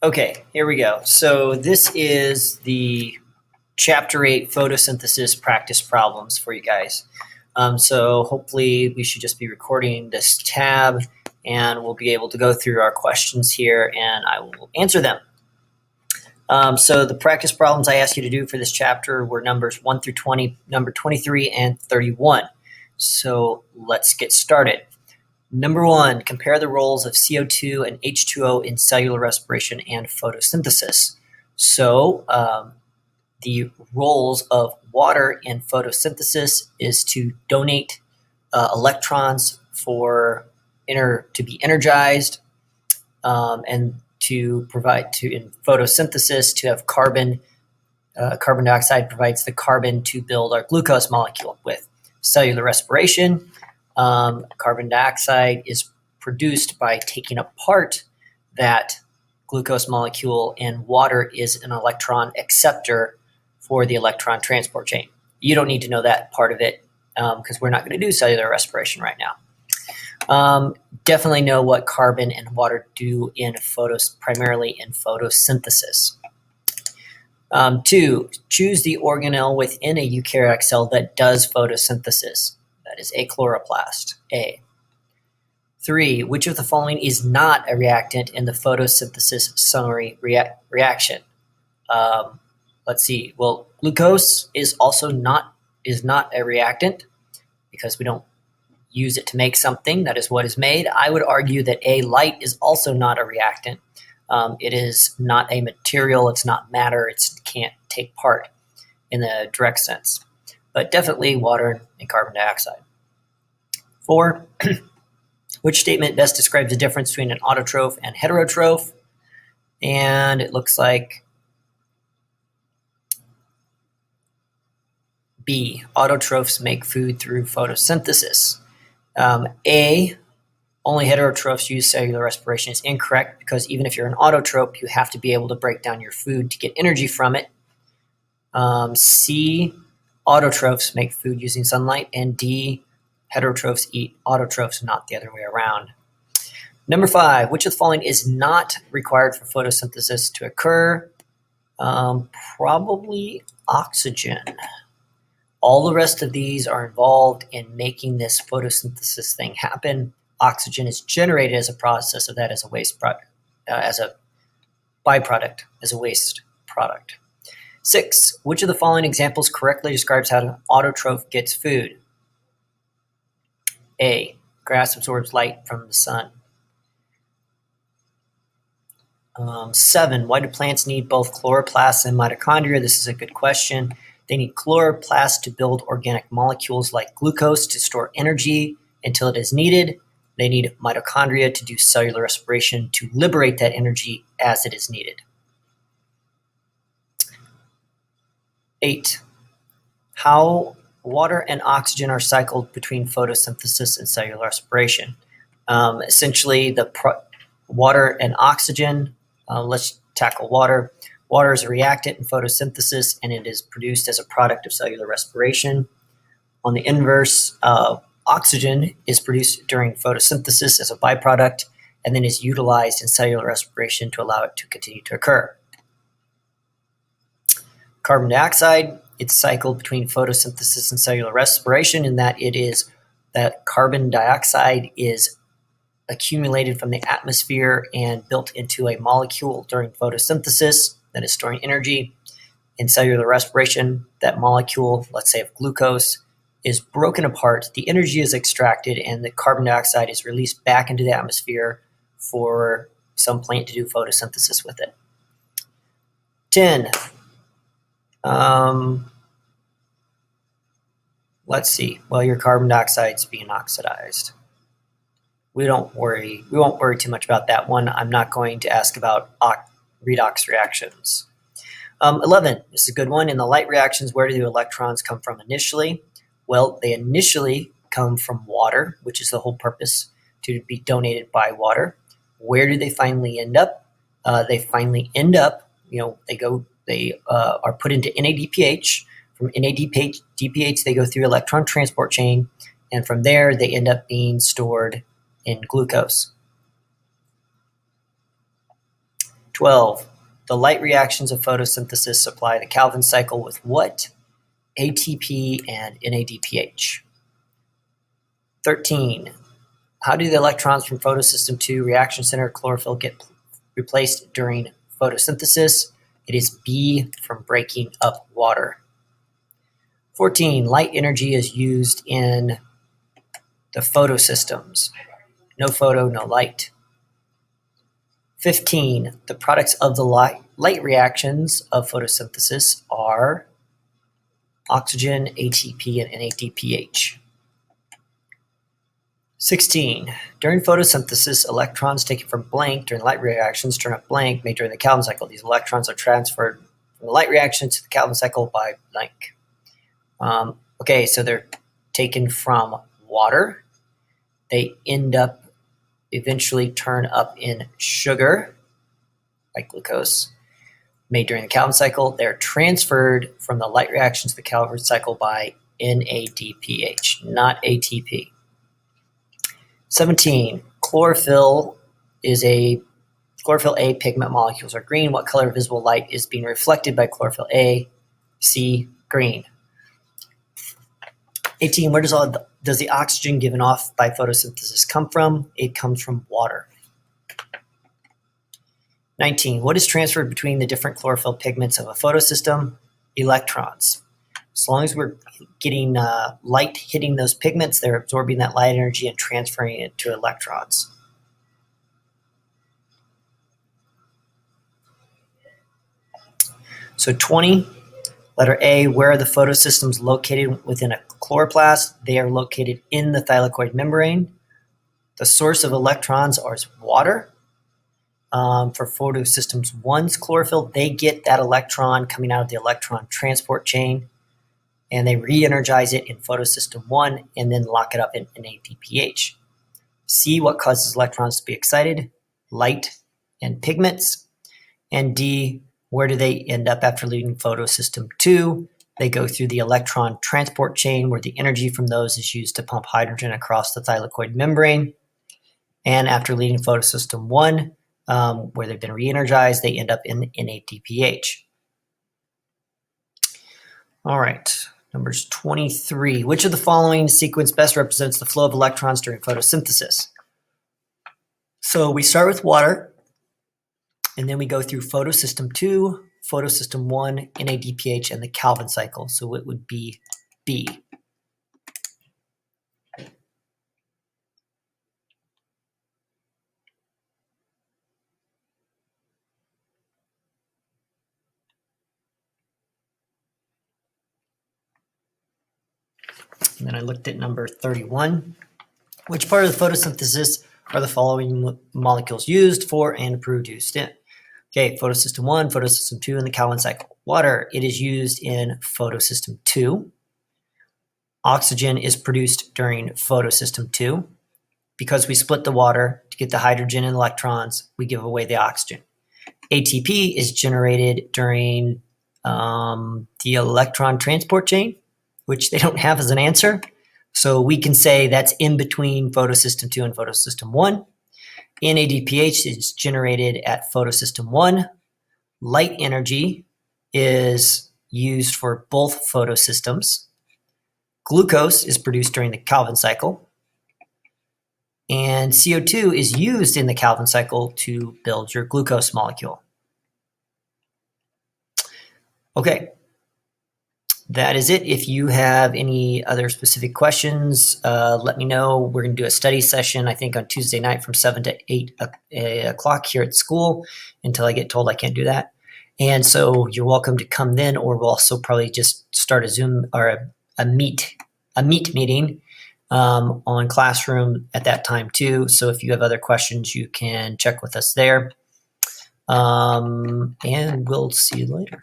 Okay, here we go. So this is the Chapter 8 Photosynthesis practice problems for you guys. So hopefully we should just be recording this tab and we'll be able to go through our questions here and I will answer them. So the practice problems I asked you to do for this chapter were numbers 1 through 20, number 23 and 31. So let's get started. Number 1, compare the roles of CO2 and H2O in cellular respiration and photosynthesis. So the roles of water in photosynthesis is to donate electrons to be energized, and to provide in photosynthesis to have carbon. Carbon dioxide provides the carbon to build our glucose molecule. With cellular respiration, carbon dioxide is produced by taking apart that glucose molecule, and water is an electron acceptor for the electron transport chain. You don't need to know that part of it because we're not going to do cellular respiration right now. Definitely know what carbon and water do primarily in photosynthesis. 2, choose the organelle within a eukaryotic cell that does photosynthesis. That is a chloroplast, A. 3, which of the following is not a reactant in the photosynthesis summary reaction? Let's see. Well, glucose is not a reactant because we don't use it to make something. That is what is made. I would argue that A, light is also not a reactant. It is not a material. It's not matter. It can't take part in the direct sense. But definitely water and carbon dioxide. 4, which statement best describes the difference between an autotroph and heterotroph? And it looks like B, autotrophs make food through photosynthesis. A, only heterotrophs use cellular respiration is incorrect because even if you're an autotroph, you have to be able to break down your food to get energy from it. C, autotrophs make food using sunlight, and D, heterotrophs eat autotrophs, not the other way around. Number 5, which of the following is not required for photosynthesis to occur? Probably oxygen. All the rest of these are involved in making this photosynthesis thing happen. Oxygen is generated as a process of that as a waste product, as a byproduct, as a waste product. 6, which of the following examples correctly describes how an autotroph gets food? A, grass absorbs light from the sun. 7, why do plants need both chloroplasts and mitochondria? This is a good question. They need chloroplasts to build organic molecules like glucose to store energy until it is needed. They need mitochondria to do cellular respiration to liberate that energy as it is needed. 8, how water and oxygen are cycled between photosynthesis and cellular respiration. Essentially, water and oxygen, let's tackle water. Water is a reactant in photosynthesis, and it is produced as a product of cellular respiration. On the inverse, oxygen is produced during photosynthesis as a byproduct, and then is utilized in cellular respiration to allow it to continue to occur. Carbon dioxide, it's cycled between photosynthesis and cellular respiration in that that carbon dioxide is accumulated from the atmosphere and built into a molecule during photosynthesis that is storing energy. In cellular respiration, that molecule, let's say of glucose, is broken apart, the energy is extracted, and the carbon dioxide is released back into the atmosphere for some plant to do photosynthesis with it. 10. Let's see. Well, your carbon dioxide is being oxidized. We won't worry too much about that one. I'm not going to ask about redox reactions. 11, this is a good one. In the light reactions, where do the electrons come from initially? Well, they initially come from water, which is the whole purpose, to be donated by water. Where do they finally end up? They finally end up, they are put into NADPH. From NADPH, they go through electron transport chain, and from there, they end up being stored in glucose. 12. The light reactions of photosynthesis supply the Calvin cycle with what? ATP and NADPH. 13. How do the electrons from photosystem 2 reaction center chlorophyll get replaced during photosynthesis? It is B, from breaking up water. 14. Light energy is used in the photosystems. No photo, no light. 15. The products of the light reactions of photosynthesis are oxygen, ATP, and NADPH. 16. During photosynthesis, electrons taken from blank during light reactions turn up blank made during the Calvin cycle. These electrons are transferred from the light reaction to the Calvin cycle by blank. Okay, so they're taken from water. They end up eventually turn up in sugar, like glucose, made during the Calvin cycle. They're transferred from the light reaction to the Calvin cycle by NADPH, not ATP. 17. Chlorophyll A pigment molecules are green. What color of visible light is being reflected by chlorophyll A? C, green. 18. Where does the oxygen given off by photosynthesis come from? It comes from water. 19. What is transferred between the different chlorophyll pigments of a photosystem? Electrons. As long as we're getting light hitting those pigments, they're absorbing that light energy and transferring it to electrons. So 20, letter A, where are the photosystems located within a chloroplast? They are located in the thylakoid membrane. The source of electrons is water. For photosystems 1's chlorophyll, they get that electron coming out of the electron transport chain, and they re-energize it in photosystem 1 and then lock it up in NADPH. C, what causes electrons to be excited? Light and pigments. And D, where do they end up after leaving photosystem 2? They go through the electron transport chain, where the energy from those is used to pump hydrogen across the thylakoid membrane. And after leaving photosystem 1, where they've been re-energized, they end up in NADPH. All right. Numbers 23. Which of the following sequence best represents the flow of electrons during photosynthesis? So we start with water, and then we go through photosystem 2, photosystem 1, NADPH, and the Calvin cycle. So it would be B. And then I looked at number 31. Which part of the photosynthesis are the following molecules used for and produced in? Okay, photosystem 1, photosystem 2, and the Calvin cycle. Water, it is used in photosystem 2. Oxygen is produced during photosystem 2. Because we split the water to get the hydrogen and electrons, we give away the oxygen. ATP is generated during the electron transport chain, which they don't have as an answer. So we can say that's in between photosystem 2 and photosystem 1. NADPH is generated at photosystem 1. Light energy is used for both photosystems. Glucose is produced during the Calvin cycle. And CO2 is used in the Calvin cycle to build your glucose molecule. Okay. That is it. If you have any other specific questions, let me know. We're going to do a study session, I think, on Tuesday night from 7 to 8 o'clock here at school until I get told I can't do that. And so you're welcome to come then, or we'll also probably just start a Zoom or a Meet meeting on Classroom at that time too. So if you have other questions, you can check with us there. And we'll see you later.